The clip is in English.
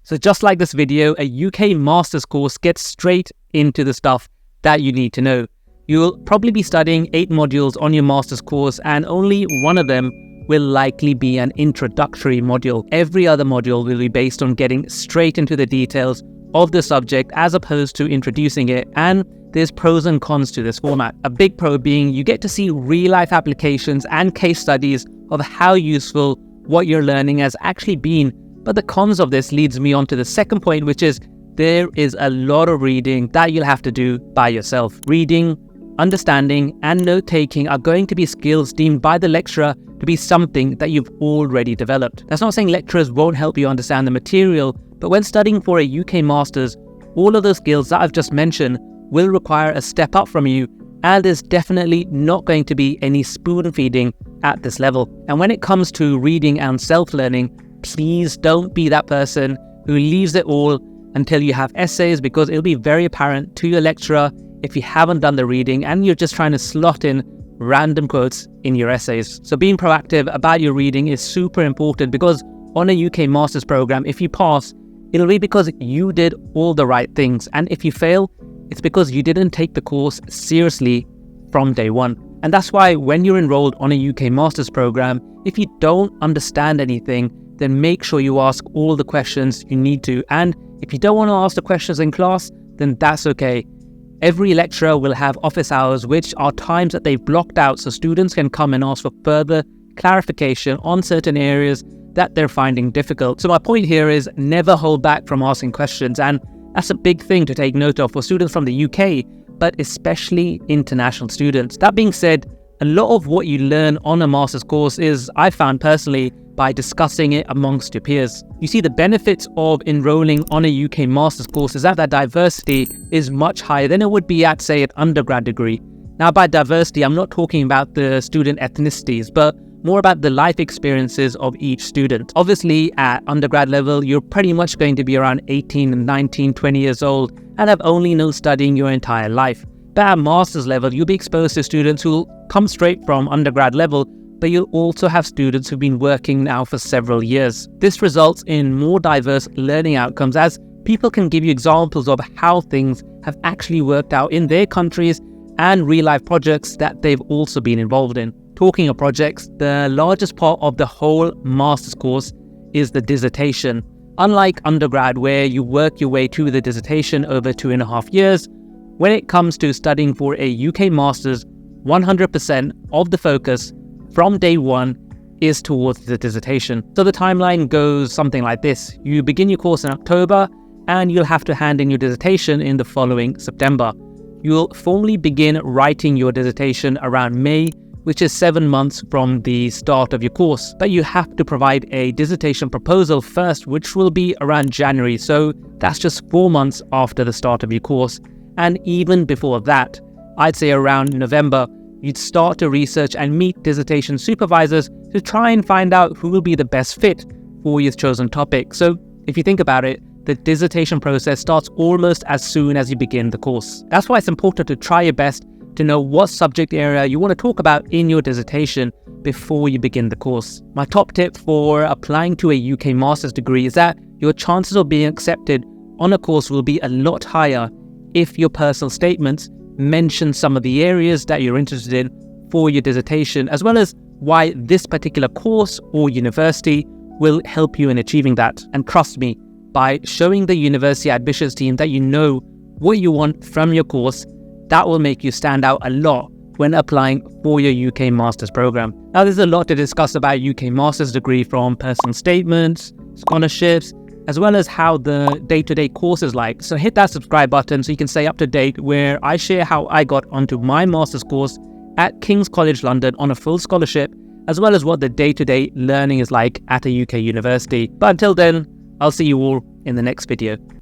So just like this video, a UK Master's course gets straight into the stuff that you need to know. You'll probably be studying 8 modules on your Master's course, and only one of them will likely be an introductory module. Every other module will be based on getting straight into the details of the subject as opposed to introducing it, and there's pros and cons to this format. A big pro being you get to see real-life applications and case studies of how useful what you're learning has actually been. But the cons of this leads me on to the second point, which is there is a lot of reading that you'll have to do by yourself. Reading, understanding, and note-taking are going to be skills deemed by the lecturer to be something that you've already developed. That's not saying lecturers won't help you understand the material, but when studying for a UK Masters, all of those skills that I've just mentioned will require a step up from you, and there's definitely not going to be any spoon feeding at this level. And when it comes to reading and self-learning, please don't be that person who leaves it all until you have essays, because it'll be very apparent to your lecturer if you haven't done the reading and you're just trying to slot in random quotes in your essays. So being proactive about your reading is super important, because on a UK Masters program, if you pass, it'll be because you did all the right things. And if you fail, it's because you didn't take the course seriously from day one. And that's why when you're enrolled on a UK Masters program, if you don't understand anything, then make sure you ask all the questions you need to. And if you don't want to ask the questions in class, then that's okay. Every lecturer will have office hours, which are times that they've blocked out so students can come and ask for further clarification on certain areas that they're finding difficult. So my point here is never hold back from asking questions. And that's a big thing to take note of for students from the UK, but especially international students. That being said, a lot of what you learn on a master's course is, I found personally, by discussing it amongst your peers. You see, the benefits of enrolling on a UK master's course is that diversity is much higher than it would be at, say, an undergrad degree. Now, by diversity, I'm not talking about the student ethnicities, but more about the life experiences of each student. Obviously, at undergrad level, you're pretty much going to be around 18, 19, 20 years old and have only known studying your entire life. But at master's level, you'll be exposed to students who'll come straight from undergrad level, but you'll also have students who've been working now for several years. This results in more diverse learning outcomes, as people can give you examples of how things have actually worked out in their countries and real-life projects that they've also been involved in. Talking of projects, the largest part of the whole master's course is the dissertation. Unlike undergrad, where you work your way to the dissertation over 2.5 years, when it comes to studying for a UK Masters, 100% of the focus from day one is towards the dissertation. So the timeline goes something like this. You begin your course in October, and you'll have to hand in your dissertation in the following September. You'll formally begin writing your dissertation around May, which is 7 months from the start of your course. But you have to provide a dissertation proposal first, which will be around January. So that's just 4 months after the start of your course. And even before that, I'd say around November, you'd start to research and meet dissertation supervisors to try and find out who will be the best fit for your chosen topic. So if you think about it, the dissertation process starts almost as soon as you begin the course. That's why it's important to try your best to know what subject area you want to talk about in your dissertation before you begin the course. My top tip for applying to a UK Master's degree is that your chances of being accepted on a course will be a lot higher if your personal statements mention some of the areas that you're interested in for your dissertation, as well as why this particular course or university will help you in achieving that. And trust me, by showing the university admissions team that you know what you want from your course, that will make you stand out a lot when applying for your UK Masters program. Now, there's a lot to discuss about UK Masters degree, from personal statements, scholarships, as well as how the day-to-day course is like. So hit that subscribe button so you can stay up to date, where I share how I got onto my master's course at King's College London on a full scholarship, as well as what the day-to-day learning is like at a UK university. But until then, I'll see you all in the next video.